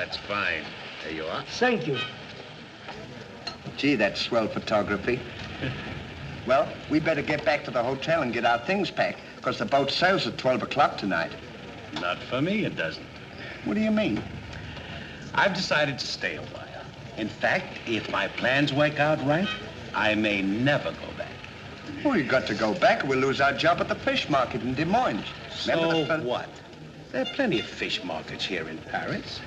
that's fine. There you are. Thank you. Gee, that's swell photography. Well, we better get back to the hotel and get our things packed, because the boat sails at 12 o'clock tonight. Not for me, it doesn't. What do you mean? I've decided to stay a while. In fact, if my plans work out right, I may never go back. Well, you got to go back or we'll lose our job at the fish market in Des Moines. So what? There are plenty of fish markets here in Paris.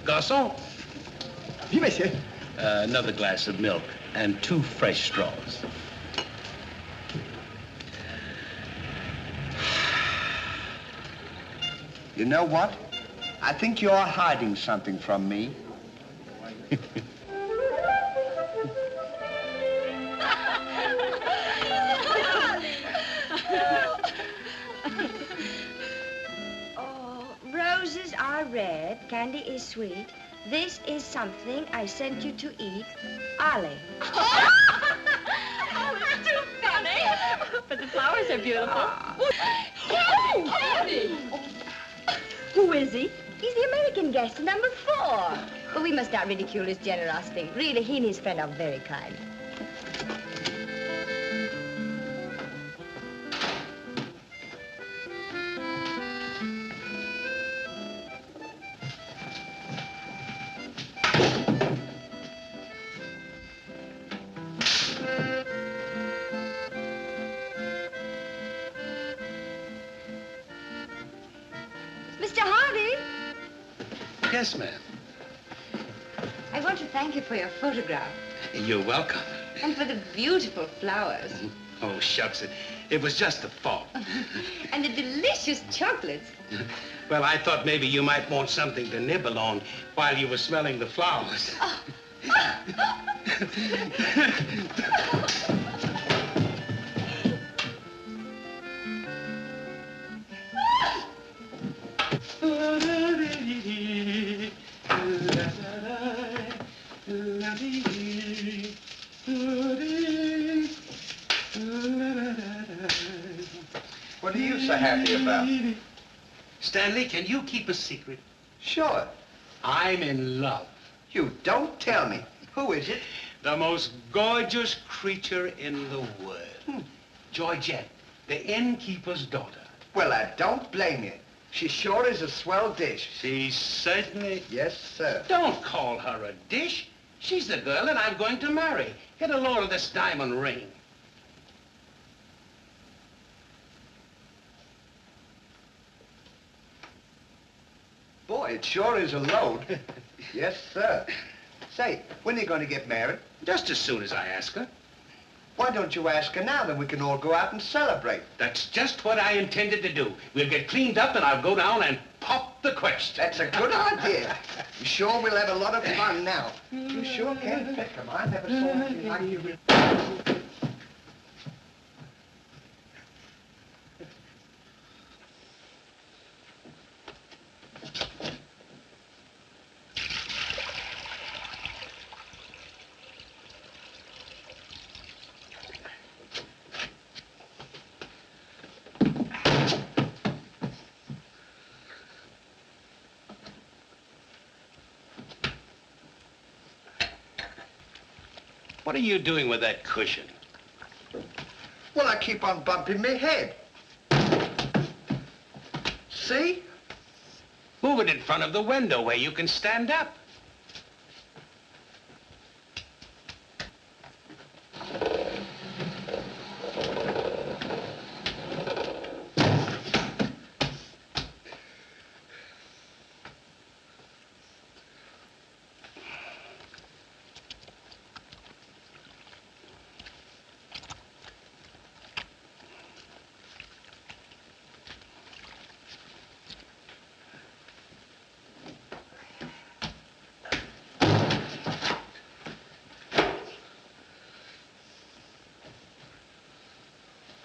Garçon. Oui, monsieur. Another glass of milk and 2 fresh straws. You know what? I think you're hiding something from me. Oh, roses are red, candy is sweet. This is something I sent you to eat. Ollie. Oh, it's too funny. But the flowers are beautiful. Candy! Who is he? He's the American guest, number 4. But we must not ridicule his generosity. Really, he and his friend are very kind. Mr. Hardy, Yes, ma'am. I want to thank you for your photograph You're welcome. and for the beautiful flowers Oh, shucks. It was just a thought. and the delicious chocolates. Well, I thought maybe you might want something to nibble on while you were smelling the flowers. What are you so happy about? Stanley, can you keep a secret? Sure. I'm in love. You don't tell me. Who is it? The most gorgeous creature in the world. Georgette, the innkeeper's daughter. Well, I don't blame you. She sure is a swell dish. She certainly... Yes, sir. Don't call her a dish. She's the girl that I'm going to marry. Get a load of this diamond ring. Boy, it sure is a load. Yes, sir. Say, when are you going to get married? Just as soon as I ask her. Why don't you ask her now, then we can all go out and celebrate? That's just what I intended to do. We'll get cleaned up and I'll go down and pop the question. That's a good idea. I'm sure we'll have a lot of fun now. You sure can pick 'em. I never saw anything like you. What are you doing with that cushion? Well, I keep on bumping my head. See? Move it in front of the window where you can stand up.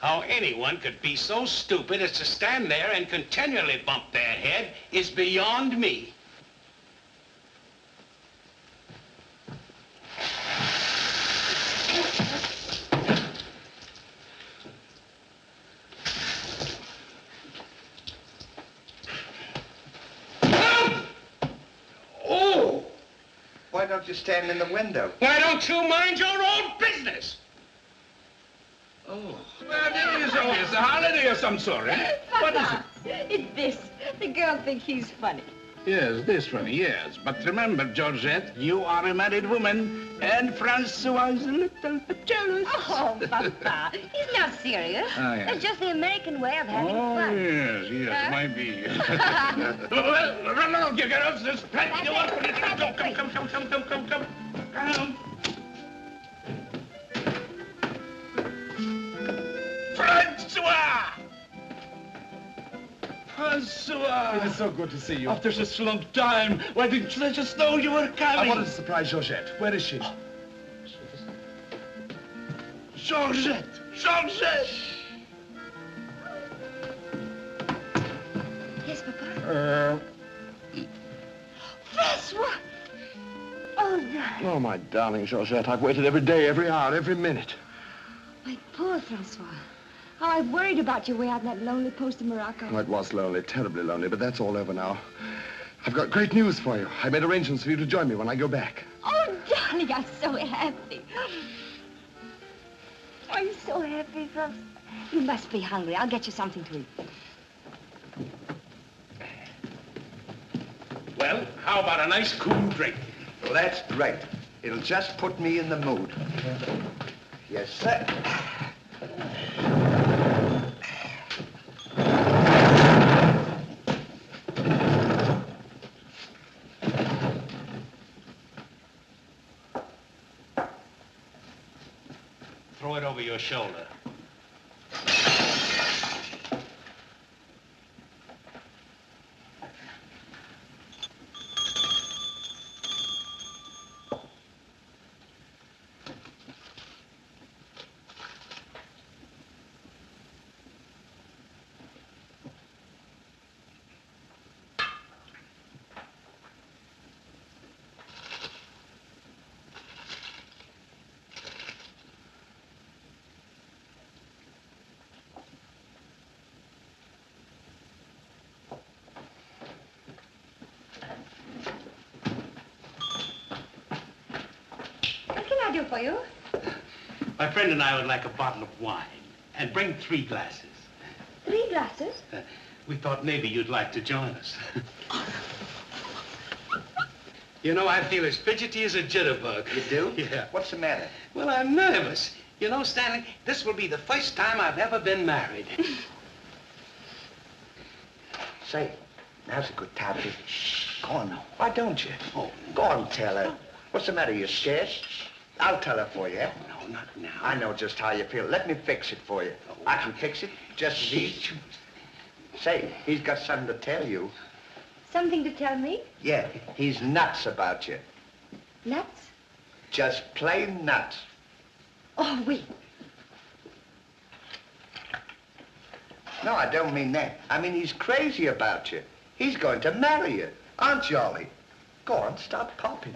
How anyone could be so stupid as to stand there and continually bump their head is beyond me. Why don't you stand in the window? Why don't you mind your own business? Oh. Well, it is always a holiday of some sort, eh? What is it? It's this. The girl thinks he's funny. Yes, this one, yes. But remember, Georgette, you are a married woman, and Francois is a little bit jealous. Oh, Papa, he's not serious. Oh, yes. It's just the American way of having Oh, fun. yes, yes, might be. Well, run along, you girls. There's plenty of work for you to do. Come. Come. Francois! Francois! It is so good to see you. After such a long time, why didn't you let us know you were I coming? wanted to surprise Georgette. Where is she? Georgette! Yes, Papa? Francois! Oh, darling. Oh, my darling Georgette, I've waited every day, every hour, every minute. My poor Francois. How I worried about you way out in that lonely post in Morocco. Oh, it was lonely, terribly lonely, but that's all over now. I've got great news for you. I made arrangements for you to join me when I go back. Oh, darling, I'm so happy. I'm so happy, Francois. You must be hungry. I'll get you something to eat. Well, how about a nice cool drink? Well, that's great. It'll just put me in the mood. Yes, sir. Throw it over your shoulder. What can I do for you? My friend and I would like a bottle of wine. And bring 3 glasses. 3 glasses? We thought maybe you'd like to join us. You know, I feel as fidgety as a jitterbug. You do? Yeah. What's the matter? Well, I'm nervous. You know, Stanley, this will be the first time I've ever been married. Say, now's a good time to... Go on now. Why don't you? Oh, Go on, tell her. What's the matter? You scared? I'll tell her for you. no, not now. I know just how you feel. Let me fix it for you. I can fix it just as easy. Say, he's got something to tell you. Something to tell me? Yeah, he's nuts about you. Nuts? Just plain nuts. Oh, oui. No, I don't mean that. I mean he's crazy about you. He's going to marry you. Aren't you, Ollie? Go on, stop popping.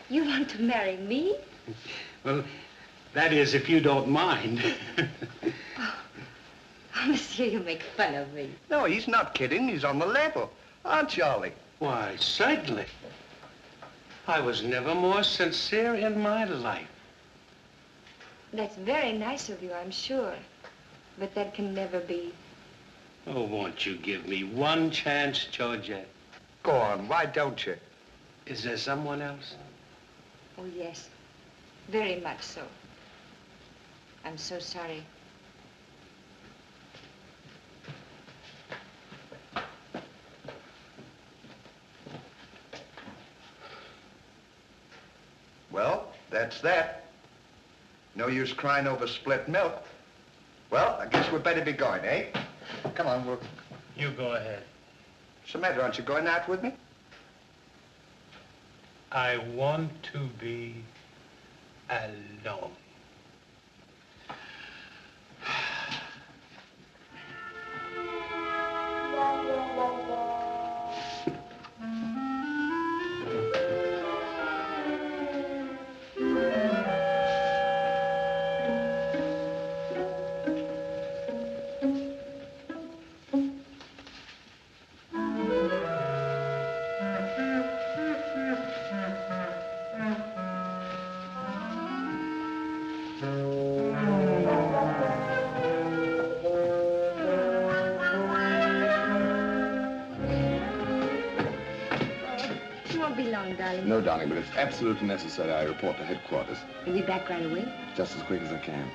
You want to marry me? Well, that is, if you don't mind. Oh, monsieur, you make fun of me. No, he's not kidding. He's on the level. Aren't you, Ollie? Why, certainly. I was never more sincere in my life. That's very nice of you, I'm sure. But that can never be. Oh, won't you give me one chance, Georgette? Go on, why don't you? Is there someone else? Oh, yes. Very much so. I'm so sorry. Well, that's that. No use crying over split milk. Well, I guess we'd better be going, eh? Come on, we'll... You go ahead. What's the matter? Aren't you going out with me? I want to be alone. won't be long, darling. No, darling, but it's absolutely necessary I report to headquarters. You'll be back right away? Just as quick as I can.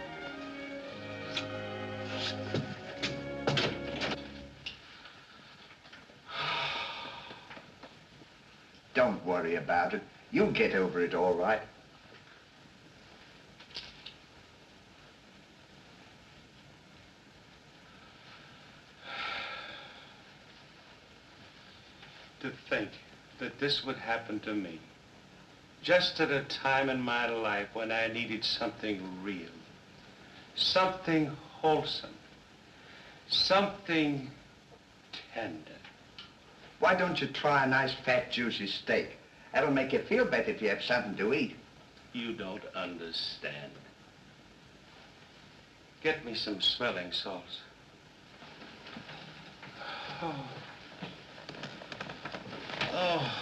Don't worry about it. You'll get over it all right. To think that this would happen to me, just at a time in my life when I needed something real, something wholesome, something tender. Why don't you try a nice, fat, juicy steak? That'll make you feel better if you have something to eat. You don't understand. Get me some smelling salts. Oh. Oh.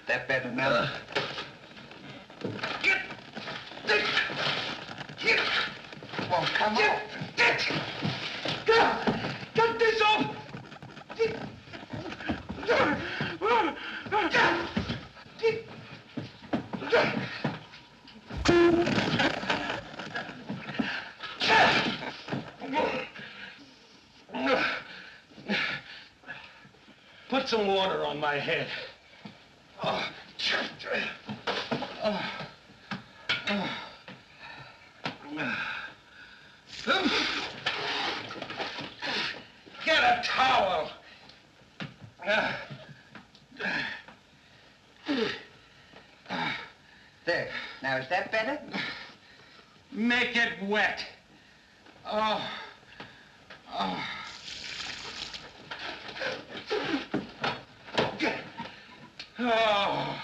That better now? Get this! Get! Well, come on. Get this off! Put some water on my head. Oh. Oh. Oh. Get a towel. There. Now, is that better? Make it wet. Oh. Oh. Oh.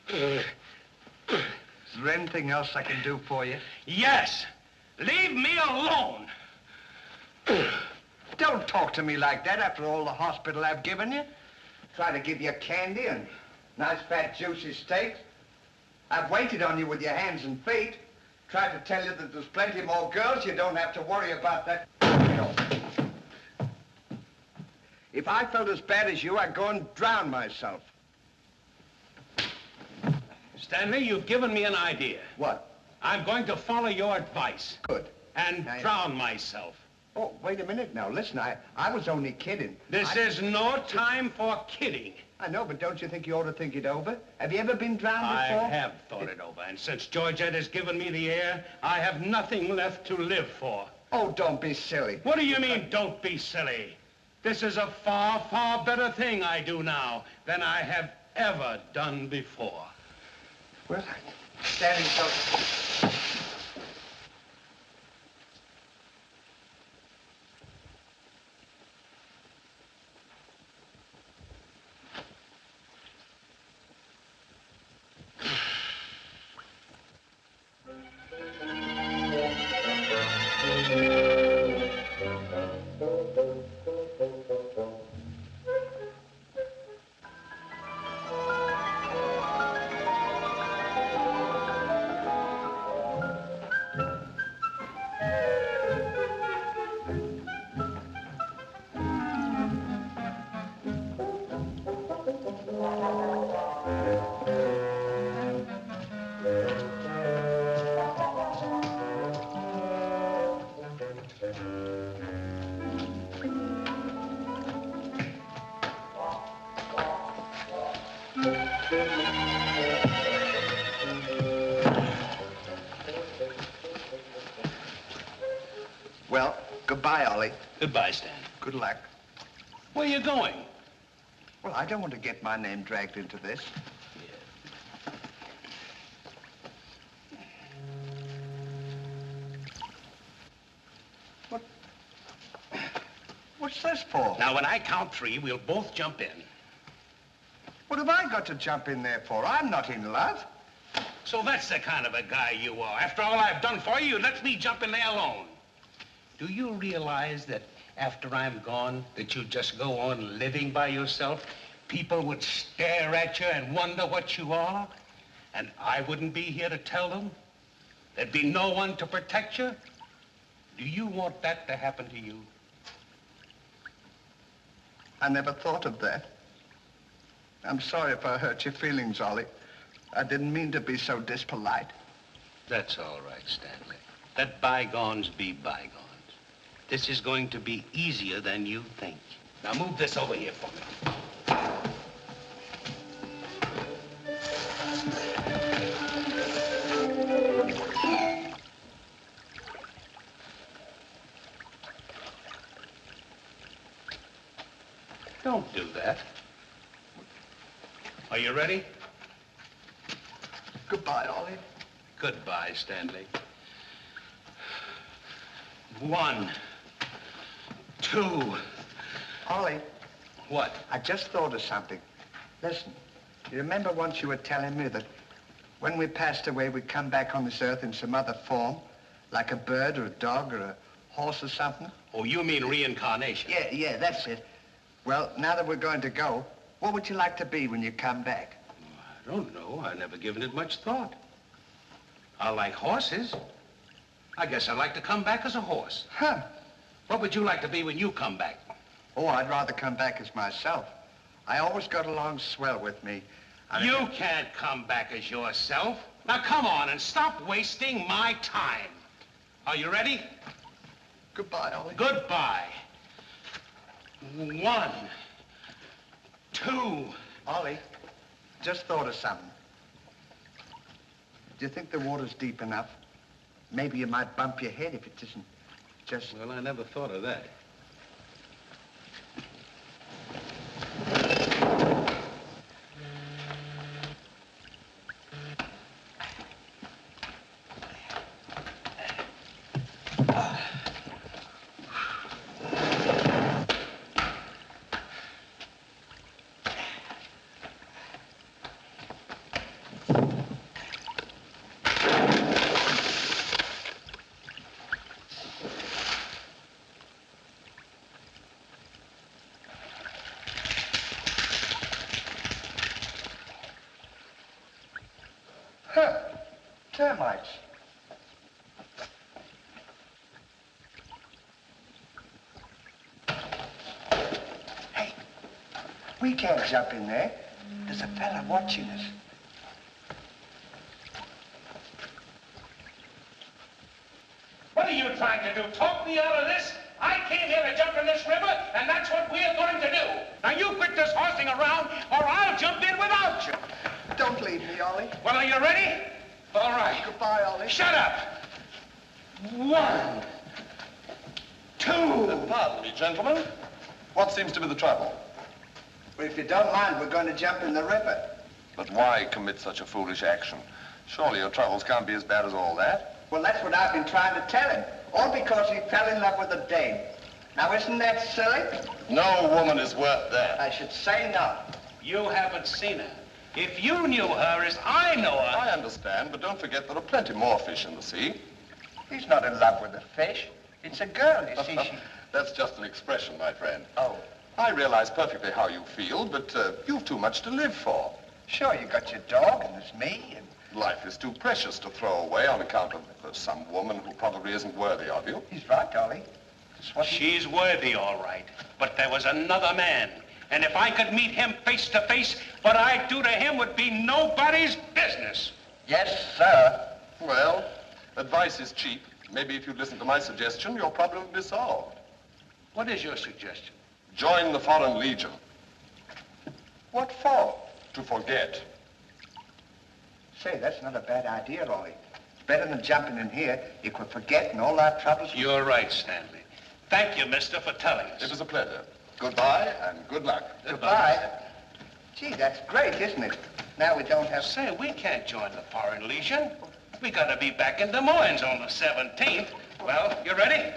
Is there anything else I can do for you? Yes. Leave me alone. Don't talk to me like that after all the hospital I've given you. Try to give you candy and nice, fat, juicy steaks. I've waited on you with your hands and feet. Tried to tell you that there's plenty more girls. You don't have to worry about that. If I felt as bad as you, I'd go and drown myself. Stanley, you've given me an idea. What? I'm going to follow your advice. Good. And drown myself. Oh, wait a minute now. Listen, I was only kidding. This is no time for kidding. I know, but don't you think you ought to think it over? Have you ever been drowned before? I have thought it over, and since Georgette has given me the air, I have nothing left to live for. Oh, don't be silly. What do you mean, don't be silly? This is a far, far better thing I do now than I have ever done before. Well, standing so... Well, goodbye, Ollie. Goodbye, Stan. Good luck. Where are you going? Well, I don't want to get my name dragged into this. What's this for? Now, when I count 3, we'll both jump in. What have I got to jump in there for? I'm not in love. So that's the kind of a guy you are. After all I've done for you, you let me jump in there alone. Do you realize that after I'm gone, that you just go on living by yourself? People would stare at you and wonder what you are? And I wouldn't be here to tell them? There'd be no one to protect you? Do you want that to happen to you? I never thought of that. I'm sorry if I hurt your feelings, Ollie. I didn't mean to be so dispolite. That's all right, Stanley. Let bygones be bygones. This is going to be easier than you think. Now move this over here for me. Don't do that. Are you ready? Goodbye, Ollie. Goodbye, Stanley. 1, 2. Ollie, What? I just thought of something. Listen, you remember once you were telling me that when we passed away, we'd come back on this earth in some other form, like a bird or a dog or a horse or something? Oh, you mean reincarnation? Yeah, that's it. Well, now that we're going to go, what would you like to be when you come back? I don't know. I've never given it much thought. I like horses. I guess I'd like to come back as a horse. Huh. What would you like to be when you come back? Oh, I'd rather come back as myself. I always got along swell with me. You can't come back as yourself. Now, come on and stop wasting my time. Are you ready? Goodbye, Ollie. Goodbye. 1, 2. Ollie, just thought of something. Do you think the water's deep enough? Maybe you might bump your head if it isn't just... Well, I never thought of that. Huh. Termites. Hey, we can't jump in there. There's a fella watching us. What are you trying to do? Talk me out of this? I came here to jump in this river, and that's what we're going to do. Now you quit this horsing around, or I'll jump in without you. Don't leave me, Ollie. Well, are you ready? All right. Goodbye, Ollie. Shut up. 1, 2. Pardon me, gentlemen. What seems to be the trouble? Well, if you don't mind, we're going to jump in the river. But why commit such a foolish action? Surely your troubles can't be as bad as all that. Well, that's what I've been trying to tell him. All because he fell in love with a dame. Now, isn't that silly? No woman is worth that. I should say not. You haven't seen her. If you knew her as I know her... I understand, but don't forget there are plenty more fish in the sea. He's not in love with a fish. It's a girl, you see. That's just an expression, my friend. Oh, I realize perfectly how you feel, but you've too much to live for. sure, you got your dog, and there's me, and... Life is too precious to throw away on account of some woman who probably isn't worthy of you. He's right, Ollie. That's what She's worthy, all right. But there was another man. And if I could meet him face to face, what I'd do to him would be nobody's business. Yes, sir. Well, advice is cheap. Maybe if you'd listen to my suggestion, your problem would be solved. What is your suggestion? Join the Foreign Legion. What for? To forget. Say, that's not a bad idea, Ollie. It's better than jumping in here. You could forget and all our troubles. You're right, Stanley. Thank you, mister, for telling us. It was a pleasure. Goodbye and good luck. Goodbye. Gee, that's great, isn't it? Now we don't have... Say, we can't join the Foreign Legion. We gotta be back in Des Moines on the 17th. Well, you ready?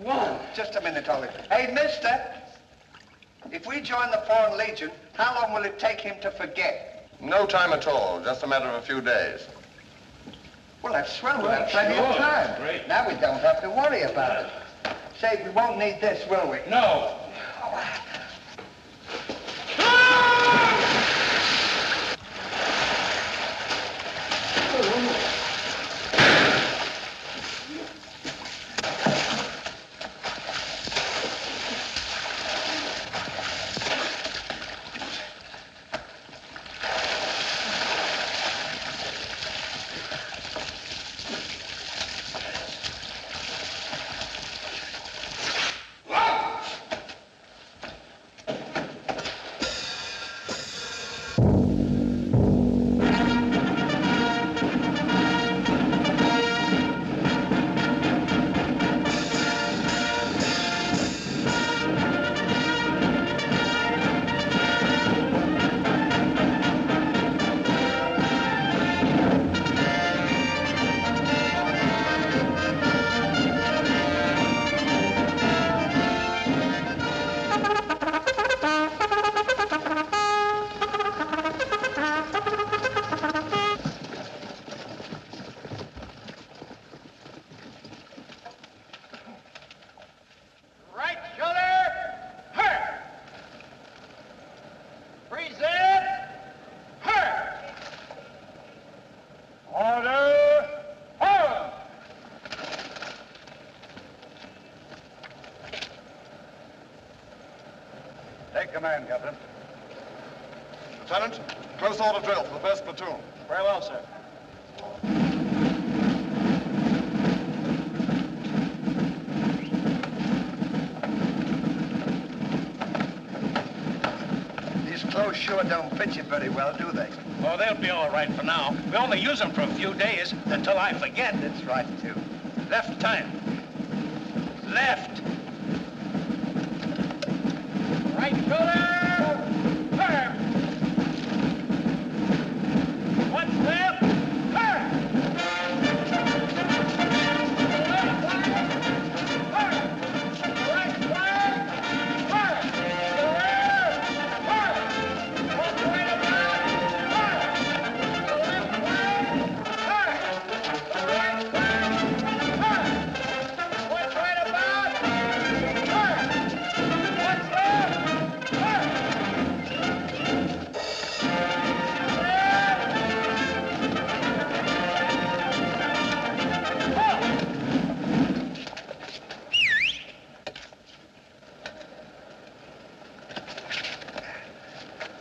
1. Just a minute, Ollie. Hey, mister. If we join the Foreign Legion, how long will it take him to forget? No time at all. Just a matter of a few days. Well, that's swell. We'll have plenty of time. Great. Now we don't have to worry about it. Say, we won't need this, will we? No. Present her. Order. Forward. Take command, Captain. Lieutenant, close order drill for the first platoon. Very well, sir. These clothes sure don't fit you very well, do they? Oh, they'll be all right for now. We only use them for a few days until I forget. That's right, too. Left time. Left. Right shoulder. Turn. One left. Turn.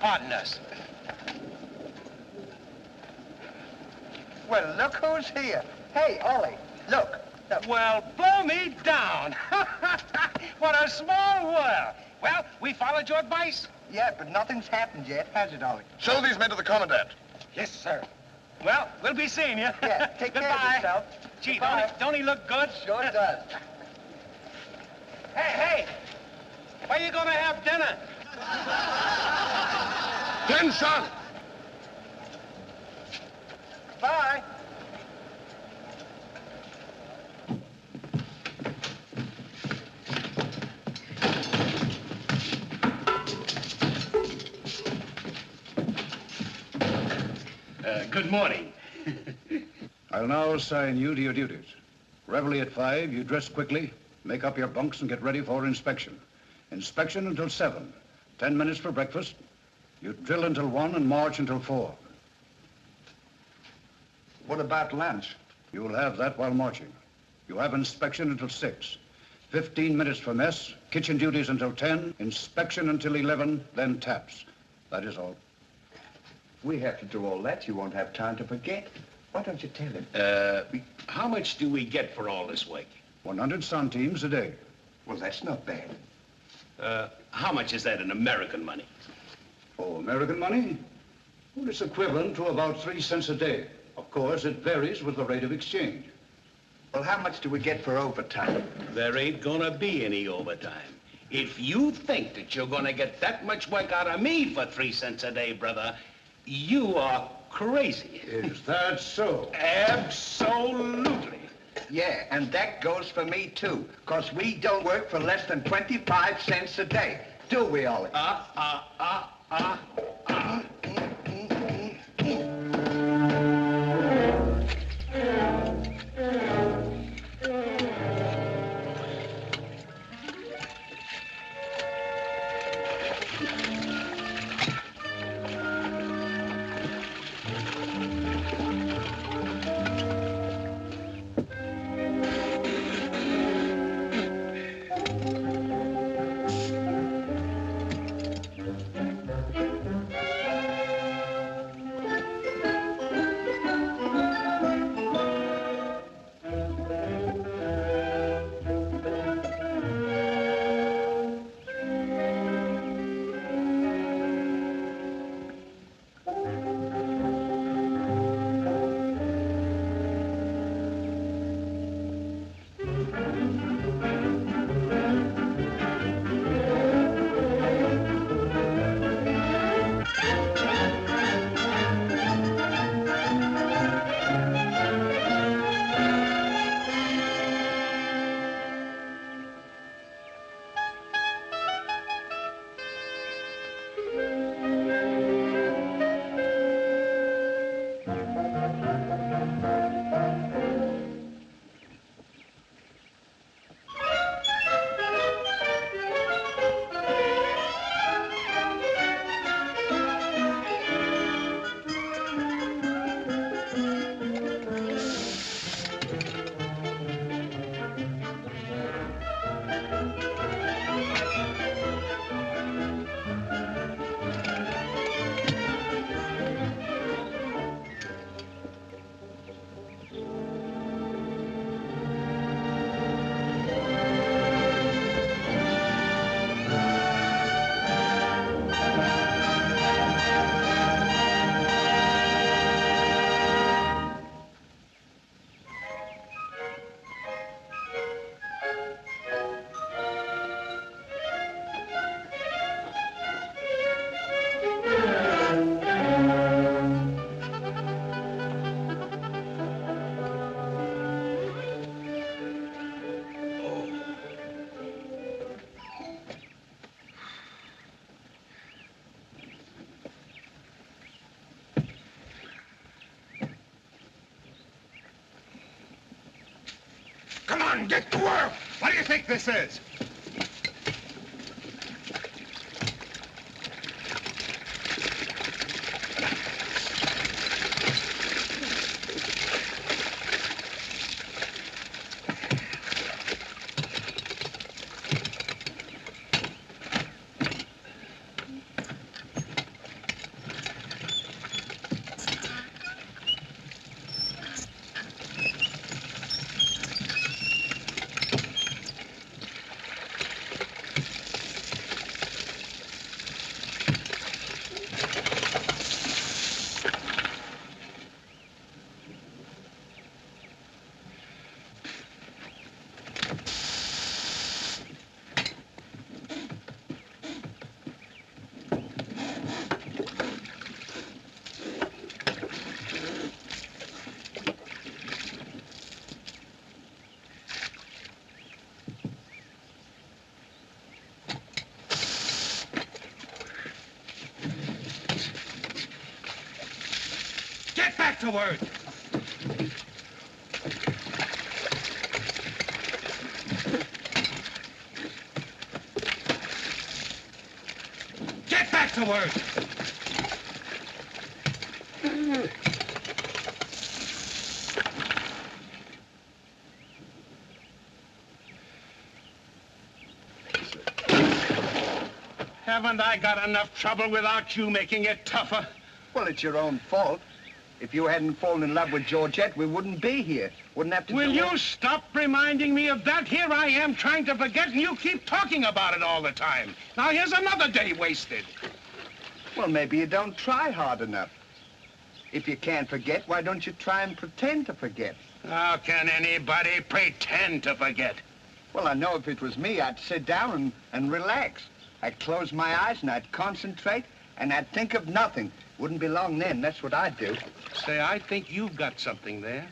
Pardon us. Well, look who's here. Hey, Ollie, look. Well, blow me down. What a small world. Well, we followed your advice. Yeah, but nothing's happened yet, has it, Ollie? Show these men to the commandant. Yes, sir. Well, we'll be seeing you. Yeah, take care of Goodbye. yourself. Gee, Goodbye. don't he look good? Sure does. Hey, where you gonna have dinner? Attention! Bye. Good morning. I'll now assign you to your duties. Reveille at 5, you dress quickly, make up your bunks and get ready for inspection. Inspection until 7. 10 minutes for breakfast. You drill until 1 and march until 4. What about lunch? You'll have that while marching. You have inspection until 6. 15 minutes for mess, kitchen duties until 10, inspection until 11, then taps. That is all. We have to do all that. You won't have time to forget. Why don't you tell him? How much do we get for all this work? 100 centimes a day. Well, that's not bad. How much is that in American money? Oh, American money? Well, it's equivalent to about 3 cents a day. Of course, it varies with the rate of exchange. Well, how much do we get for overtime? There ain't gonna be any overtime. If you think that you're gonna get that much work out of me for 3 cents a day, brother, you are crazy. Is that so? Absolutely. Yeah, and that goes for me, too. Because we don't work for less than 25 cents a day. Do we, Ollie? on, get to work. What do you think this is? Get back to work! Get back to work! Haven't I got enough trouble without you making it tougher? Well, it's your own fault. If you hadn't fallen in love with Georgette, we wouldn't be here. Wouldn't have to Will do you stop reminding me of that? Here I am trying to forget, and you keep talking about it all the time. Now, here's another day wasted. Well, maybe you don't try hard enough. If you can't forget, why don't you try and pretend to forget? How can anybody pretend to forget? Well, I know if it was me, I'd sit down and relax. I'd close my eyes and I'd concentrate and I'd think of nothing. Wouldn't be long then, that's what I'd do. Say, I think you've got something there.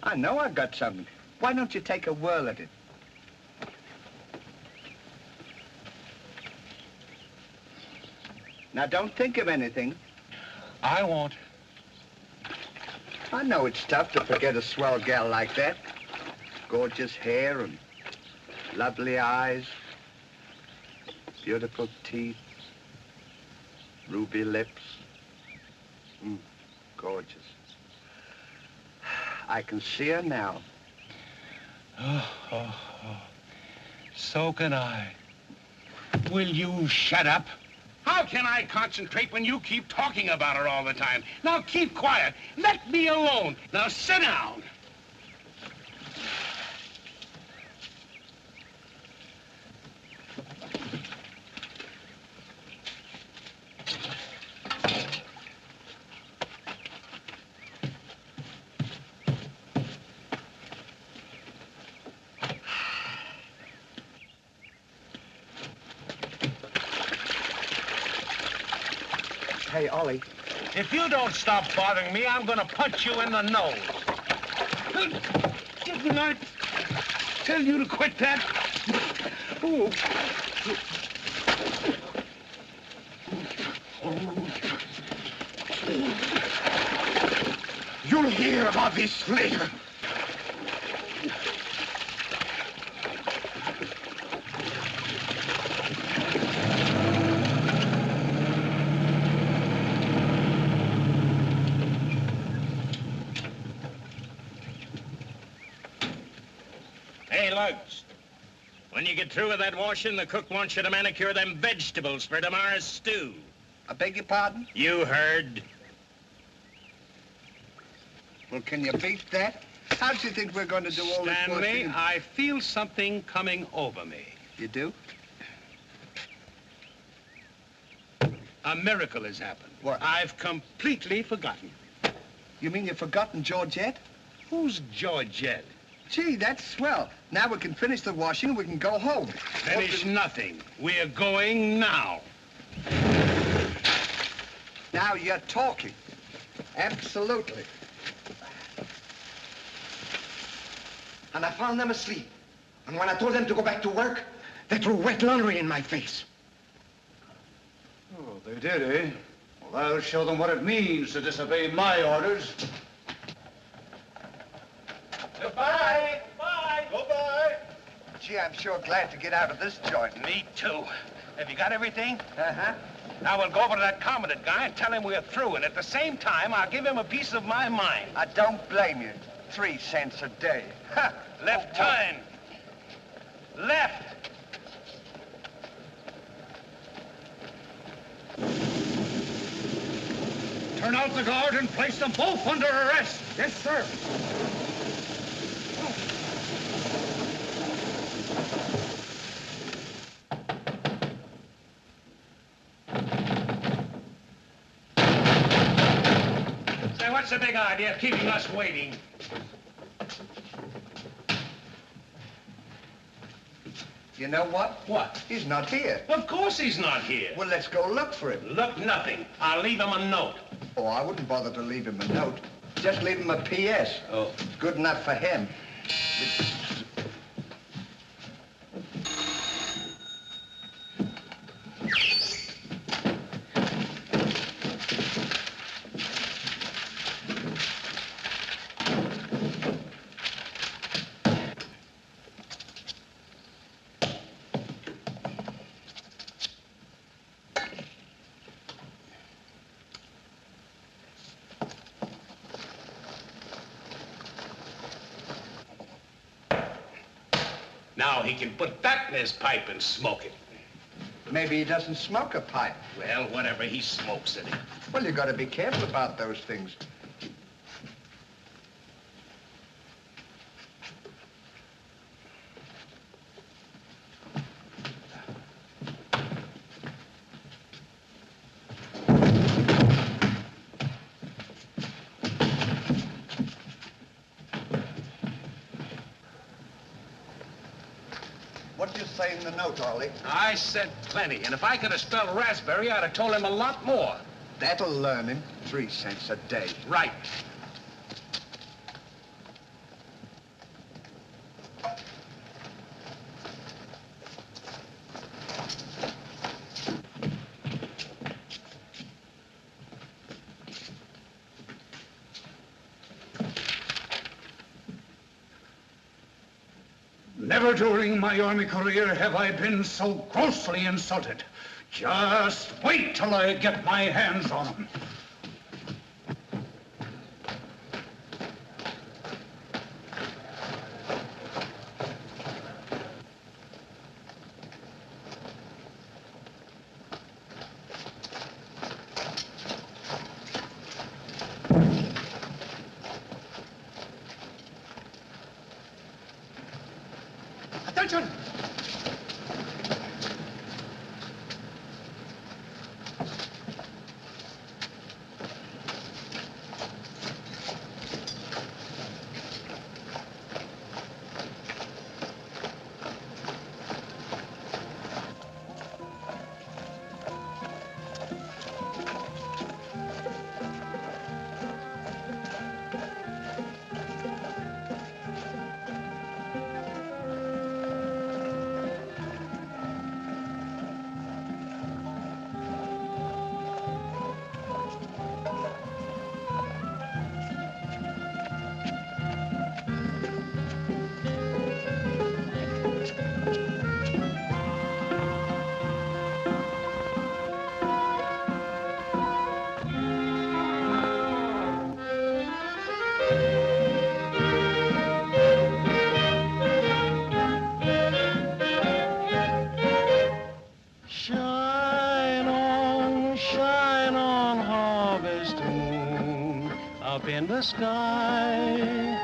I know I've got something. Why don't you take a whirl at it? Now, don't think of anything. I won't. I know it's tough to forget a swell gal like that. Gorgeous hair and lovely eyes, beautiful teeth, ruby lips. Gorgeous. I can see her now. Oh. So can I. Will you shut up? How can I concentrate when you keep talking about her all the time? Now keep quiet. Let me alone. Now sit down. Hey, Ollie. If you don't stop bothering me, I'm gonna punch you in the nose. Didn't I tell you to quit that? Oh. You'll hear about this later. When you get through with that washing, the cook wants you to manicure them vegetables for tomorrow's stew. I beg your pardon? You heard. Well, can you beat that? How do you think we're going to do all this Stanley, washing? I feel something coming over me. You do? A miracle has happened. What? I've completely forgotten. You mean you've forgotten Georgette? Who's Georgette? Gee, that's swell. Now we can finish the washing and we can go home. Finish nothing. We're going now. Now you're talking. Absolutely. And I found them asleep. And when I told them to go back to work, they threw wet laundry in my face. Oh, they did, eh? Well, I'll show them what it means to disobey my orders. Goodbye. Goodbye. Goodbye. Gee, I'm sure glad to get out of this joint. Me too. Have you got everything? Uh-huh. Now we'll go over to that commandant guy and tell him we're through, and at the same time, I'll give him a piece of my mind. I don't blame you. 3 cents a day. Ha! Left turn. Left. Turn out the guard and place them both under arrest. Yes, sir. Say, what's the big idea of keeping us waiting? You know what? What? He's not here. Of course he's not here. Well, let's go look for him. Look, nothing. I'll leave him a note. Oh, I wouldn't bother to leave him a note. Just leave him a P.S. Oh. Good enough for him. Now he can put that in his pipe and smoke it. Maybe he doesn't smoke a pipe. Well, whatever, he smokes it. Well, you got to be careful about those things. What did you say in the note, Ollie? I said plenty, and if I could have spelled raspberry, I'd have told him a lot more. That'll learn him. 3 cents a day. Right. Never during my army career have I been so grossly insulted. Just wait till I get my hands on him. Attention! Shine on, harvest moon, up in the sky.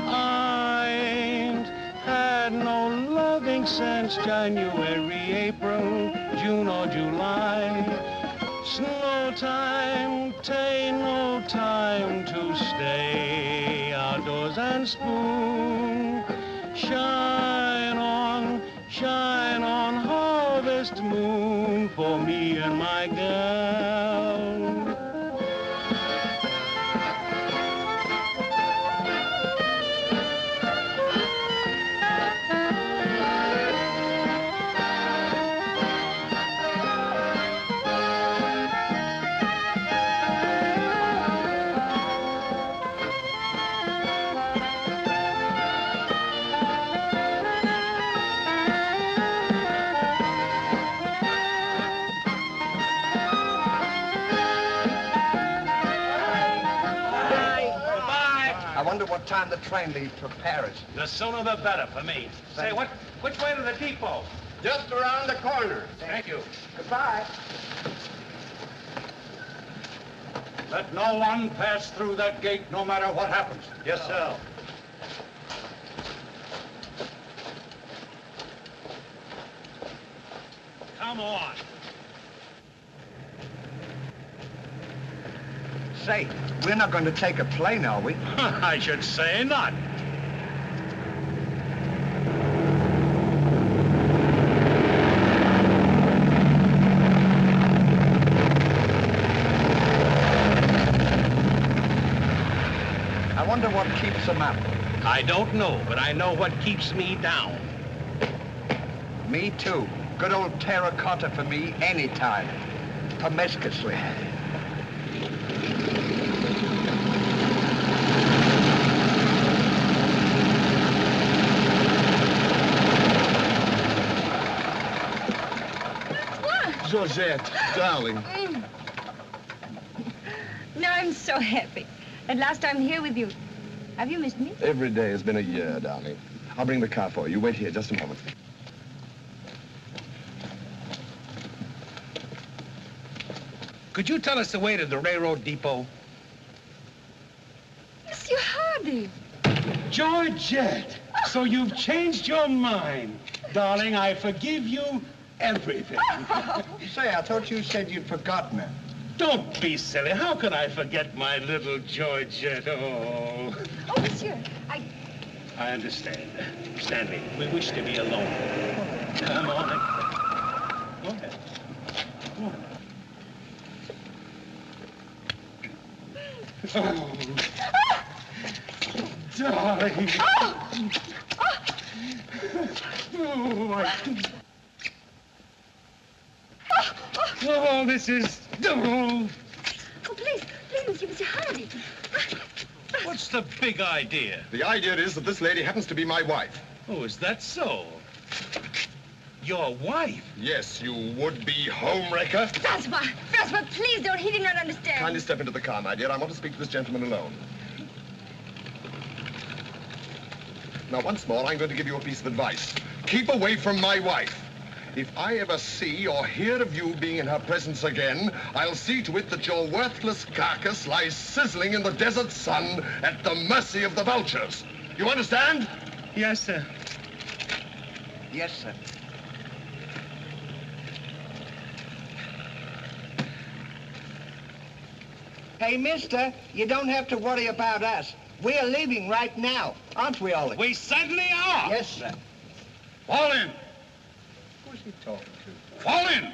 I ain't had no loving since January, April, June or July. Snow time, tain't no time to stay outdoors and spoon. Shine on, harvest moon, for me and my gal. wonder what time the train leaves for Paris. The sooner the better for me. Say, which way to the depot? Just around the corner. Thank you. Goodbye. Let no one pass through that gate, no matter what happens. Yes, sir. Come on. Say, we're not going to take a plane, are we? I should say not. I wonder what keeps them up. I don't know, but I know what keeps me down. Me too. Good old terracotta for me anytime. Promiscuously. Georgette, darling. No, I'm so happy. At last I'm here with you. Have you missed me? Every day has been a year, darling. I'll bring the car for you. Wait here just a moment. Could you tell us the way to the railroad depot? Monsieur Hardy. Georgette, so you've changed your mind. Darling, I forgive you everything. Say, I thought you said you'd forgotten her. Don't be silly. How could I forget my little Georgette? Oh. Oh, monsieur, I understand. Stanley, we wish to be alone. Come on. Go ahead. Go on. Oh. Darling. Oh, this is... Oh. Oh, please, Monsieur Hardy. What's the big idea? The idea is that this lady happens to be my wife. Oh, is that so? Your wife? Yes, you would-be homewrecker. Francois, please don't. He did not understand. Kindly step into the car, my dear. I want to speak to this gentleman alone. Now, once more, I'm going to give you a piece of advice. Keep away from my wife. If I ever see or hear of you being in her presence again, I'll see to it that your worthless carcass lies sizzling in the desert sun at the mercy of the vultures. You understand? Yes, sir. Yes, sir. Hey, mister, you don't have to worry about us. We're leaving right now, aren't we, Ollie? We certainly are. Yes, sir. Fall in. Who's he talking to? Fall in.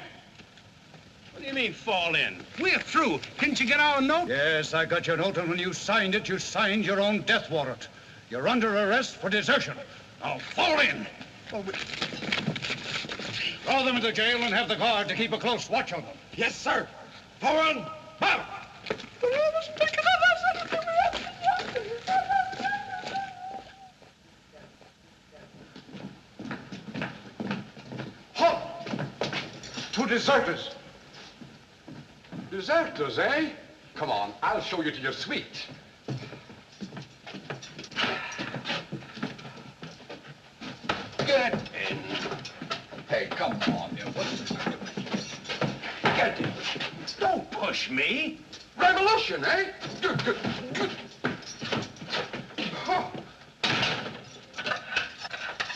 What do you mean, fall in? We're through. Didn't you get our note? Yes, I got your note, and when you signed it, you signed your own death warrant. You're under arrest for desertion. Now, fall in. Well, Throw them into jail and have the guard to keep a close watch on them. Yes, sir. Forward. Out! Halt! Two deserters. Deserters, eh? Come on, I'll show you to your suite. Get in. Hey, come on, you. What's the matter with you? Get in. Don't push me. Revolution, eh? Good, good, good. Huh.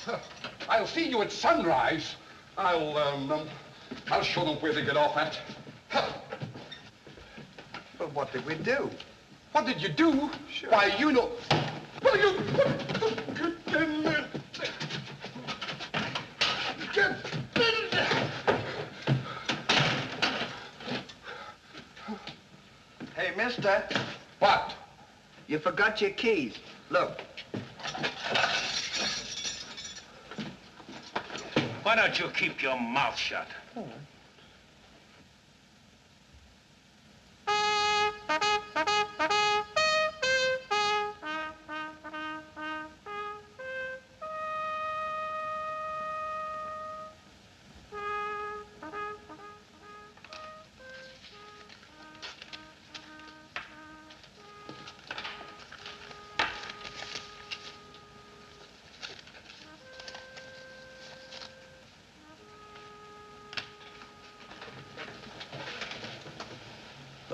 Huh. I'll see you at sunrise. I'll show them where they get off at. Huh. Well, what did we do? What did you do? Sure. Why, you know... What are you... Get in there. Get in there. Hey, mister, What? you forgot your keys. Look. Why don't you keep your mouth shut?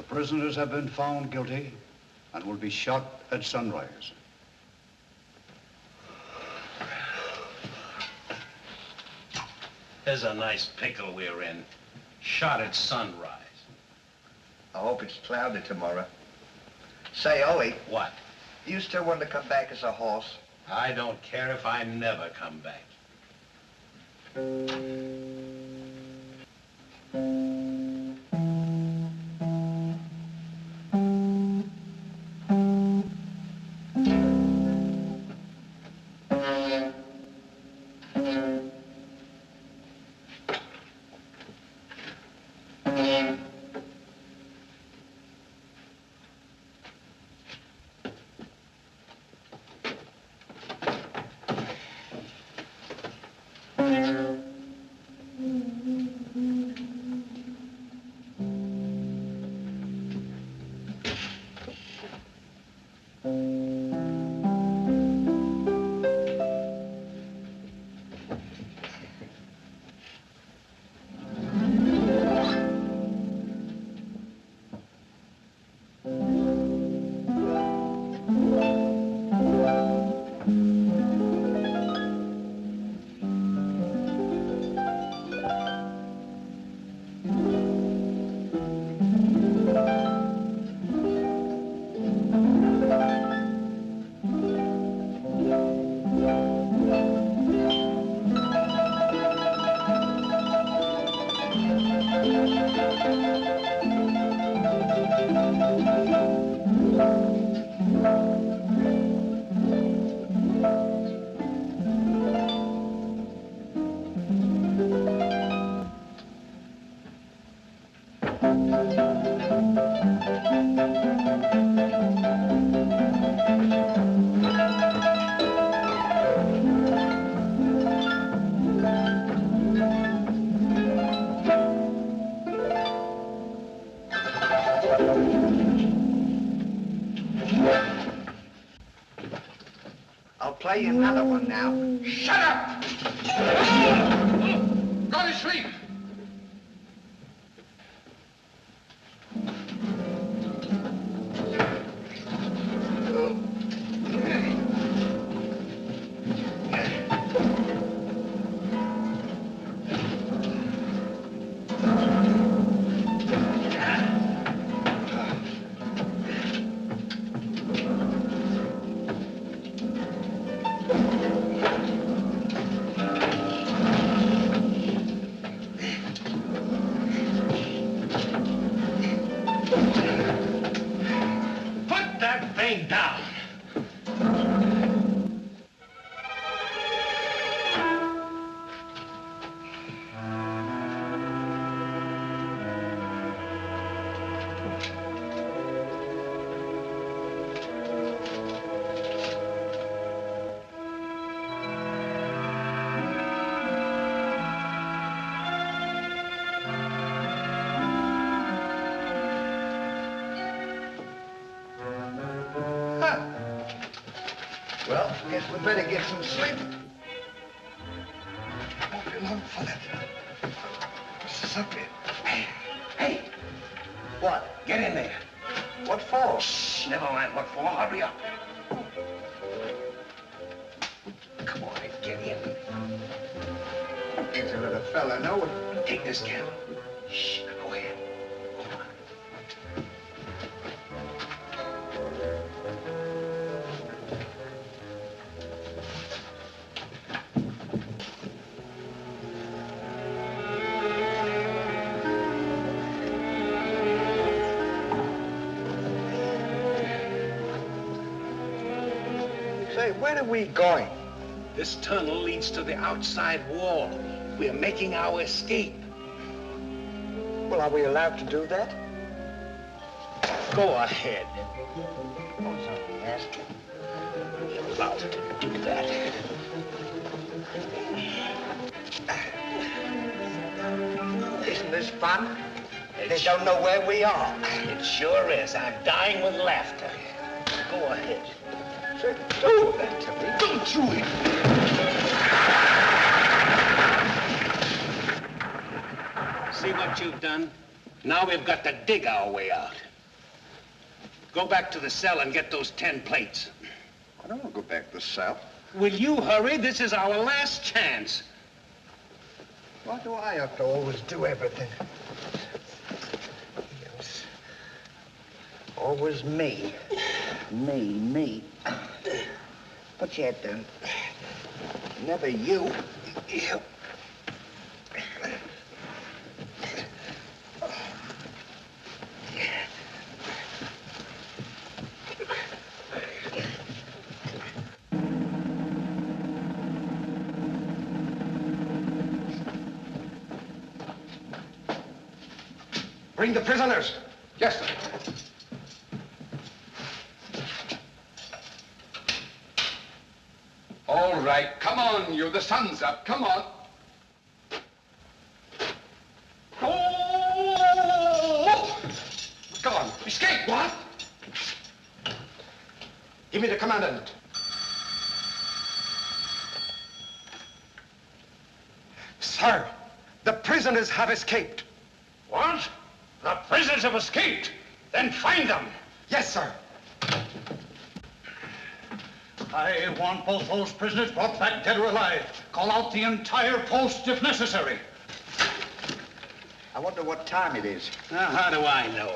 The prisoners have been found guilty and will be shot at sunrise. There's a nice pickle we're in. Shot at sunrise. I hope it's cloudy tomorrow. Say, Ollie. What? You still want to come back as a horse? I don't care if I never come back. I'll play you another one now. Shut up! Go to sleep! Down. Well, guess we better get some sleep. Won't be long for that. What's this up here? Hey, What? get in there. What for? Shh, never mind what for. Hurry up. Come on, get in. Ain't you let a fella know it? Take this candle. Shh, go ahead. Say, where are we going? This tunnel leads to the outside wall. We're making our escape. Well, are we allowed to do that? Go ahead. I was only asking. You're allowed to do that. Isn't this fun? They don't know where we are. It sure is. I'm dying with laughter. Go ahead. Say, don't do that to me. Don't you hit me! See what you've done? Now we've got to dig our way out. Go back to the cell and get those 10 plates. I don't want to go back to the cell. Will you hurry? This is our last chance. Why do I have to always do everything? Yes. Always me. Me. Put your head down. Never you. You. Bring the prisoners. Yes, sir. All right, come on, you. The sun's up. Come on. Oh! Come on, escape. What? Give me the commandant. Sir, the prisoners have escaped. What? The prisoners have escaped. Then find them. Yes, sir. I want both those prisoners brought back dead or alive. Call out the entire post if necessary. I wonder what time it is. Now, how do I know?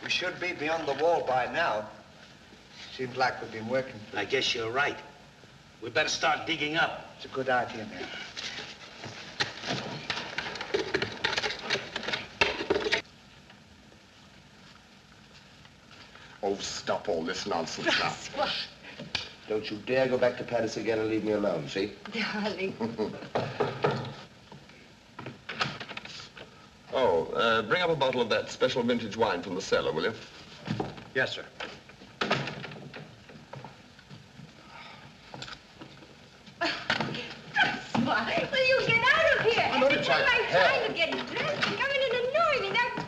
We should be beyond the wall by now. Seems like we've been working. I guess you're right. We better start digging up. It's a good idea, man. Oh, stop all this nonsense now. Don't you dare go back to Paris again and leave me alone, see? Darling. Bring up a bottle of that special vintage wine from the cellar, will you? Yes, sir. Smart. Will you get out of here? I'm Every time I'm trying to get dressed, you come in and annoy me. Now go!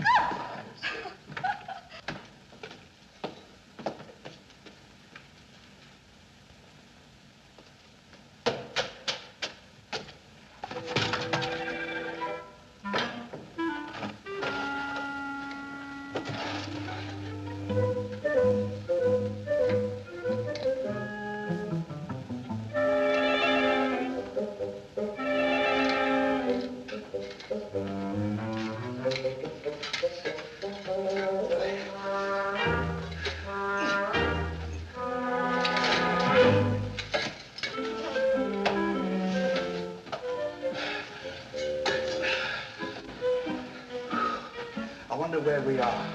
Where we are.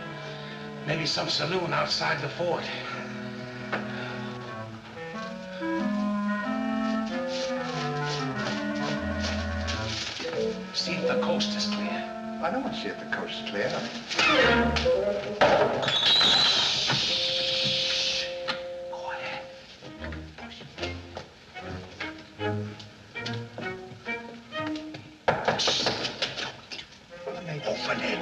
Maybe some saloon outside the fort. See if the coast is clear. I don't want to see if the coast is clear. Open it.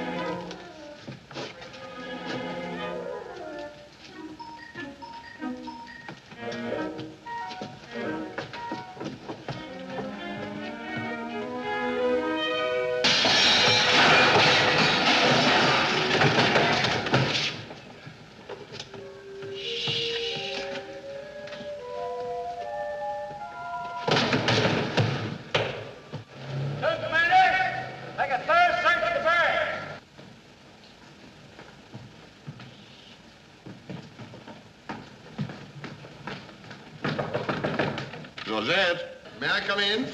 Georgette, may I come in?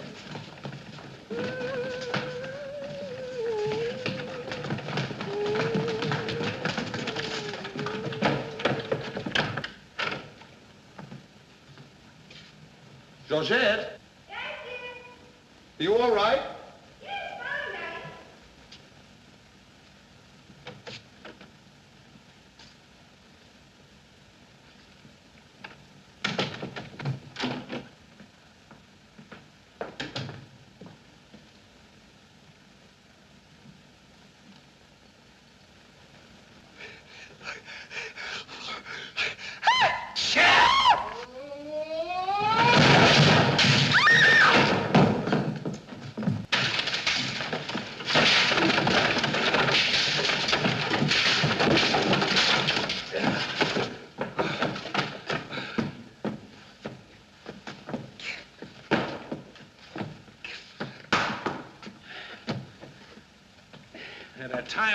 Georgette? Yes, dear. Are you all right? Yes, fine, Daddy.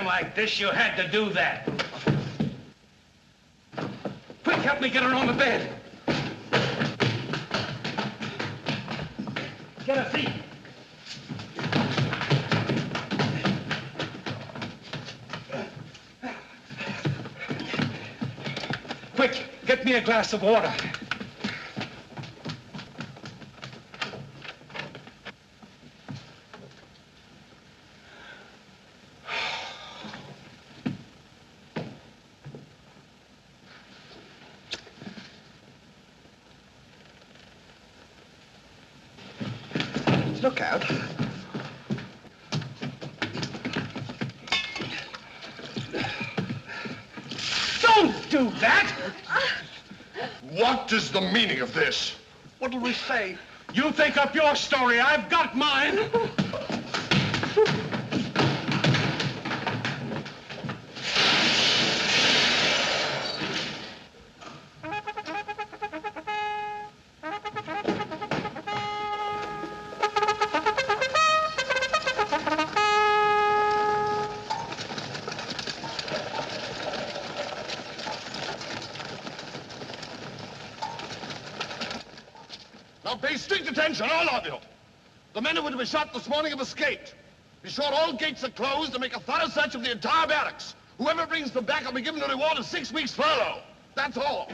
time like this, you had to do that. Quick, help me get her on the bed. Get a seat. Quick, get me a glass of water. Look out. Don't do that! What is the meaning of this? What'll we say? You think up your story. I've got mine. Now pay strict attention, all of you. The men who were to be shot this morning have escaped. Be sure all gates are closed and make a thorough search of the entire barracks. Whoever brings them back will be given a reward of 6 weeks' furlough. That's all.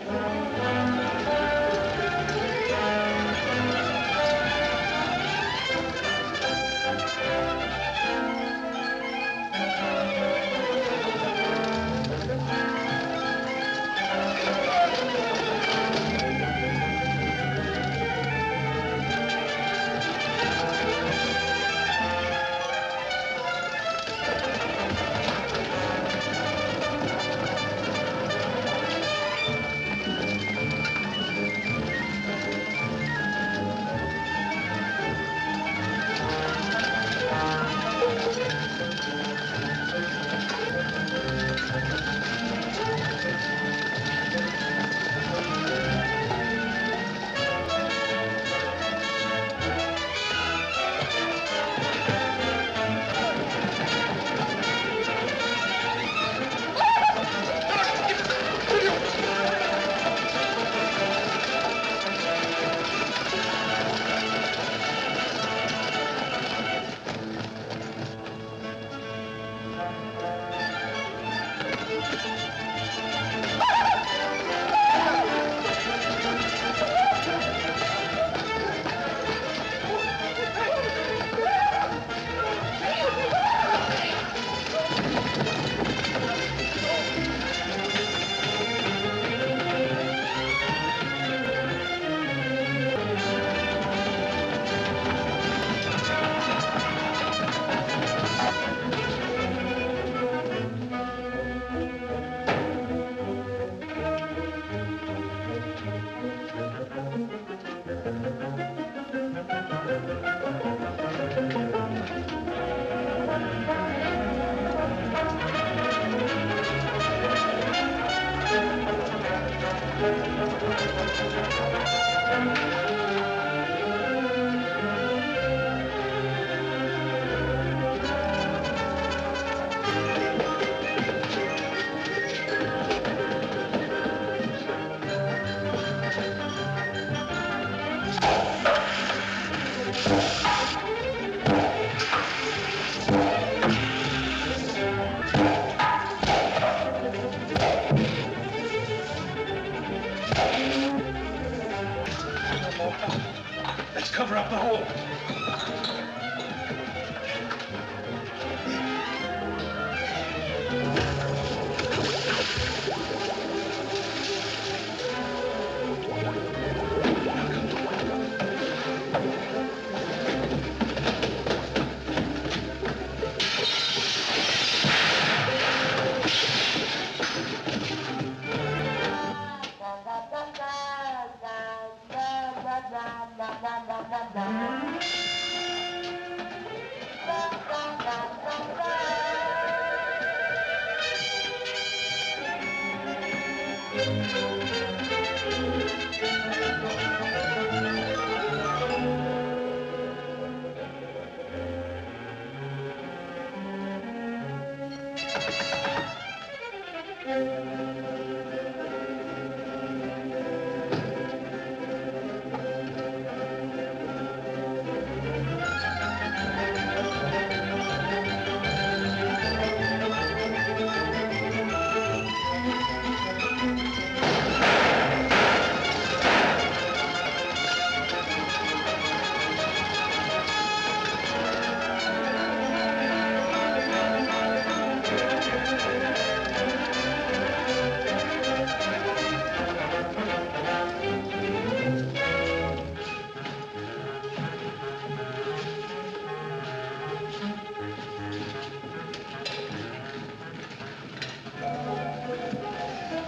Let's cover up the hole.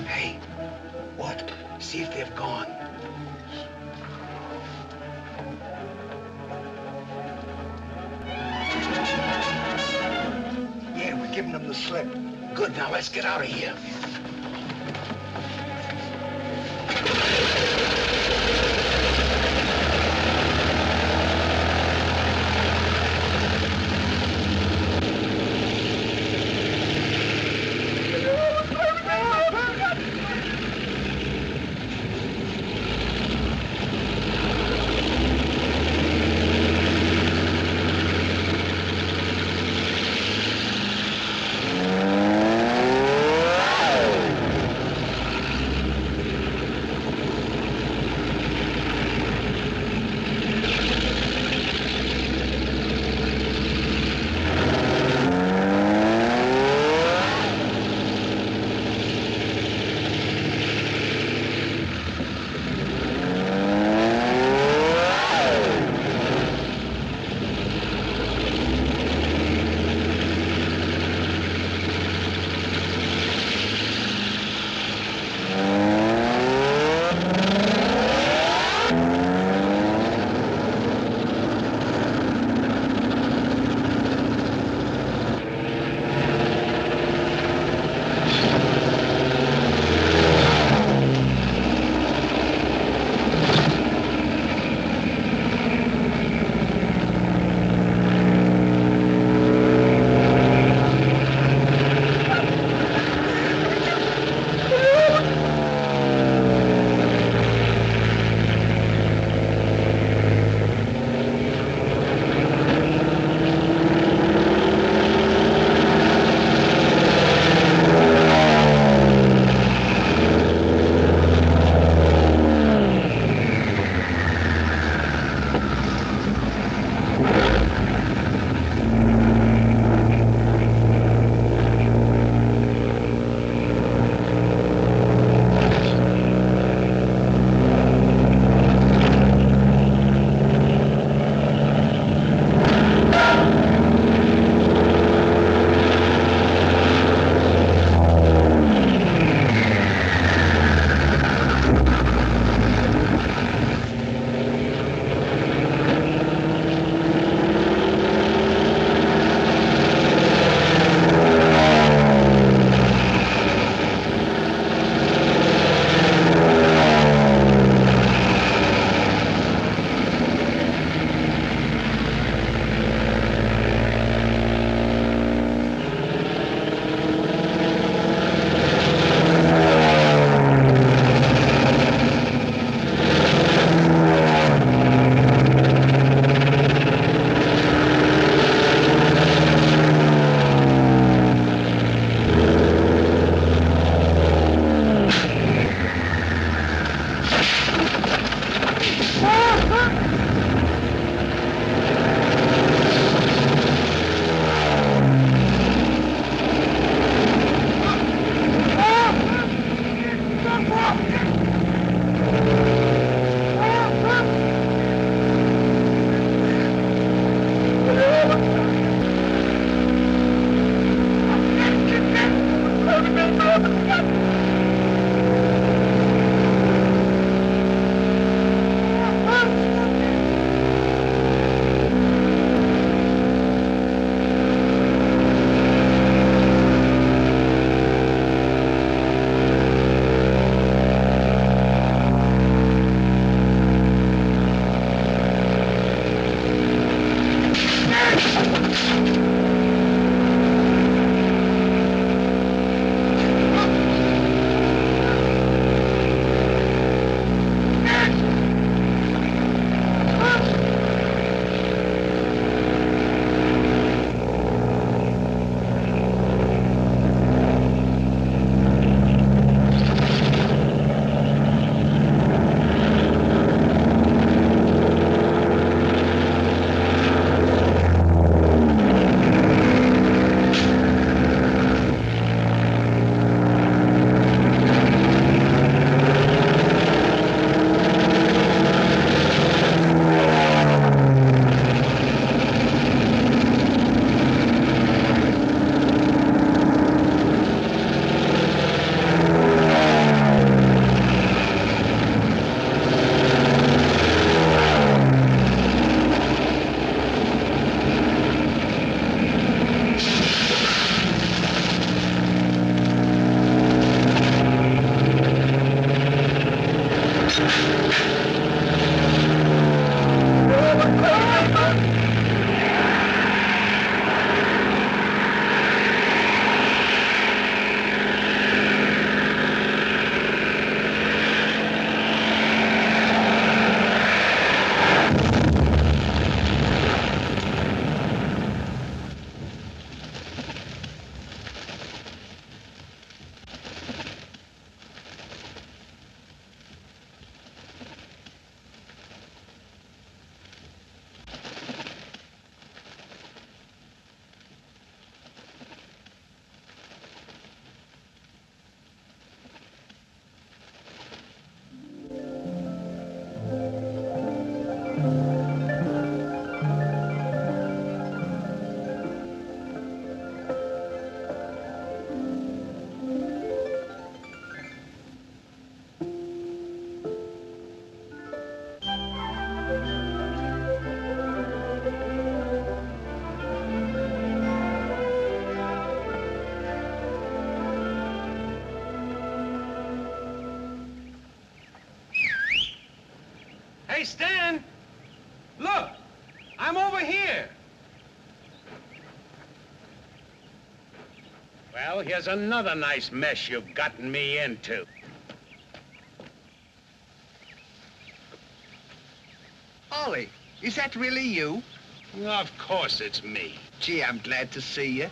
Hey, what? See if they've gone. Yeah, we're giving them the slip. Good, now let's get out of here. Hey, Stan! Look! I'm over here! Well, here's another nice mess you've gotten me into. Ollie, is that really you? Of course it's me. Gee, I'm glad to see you.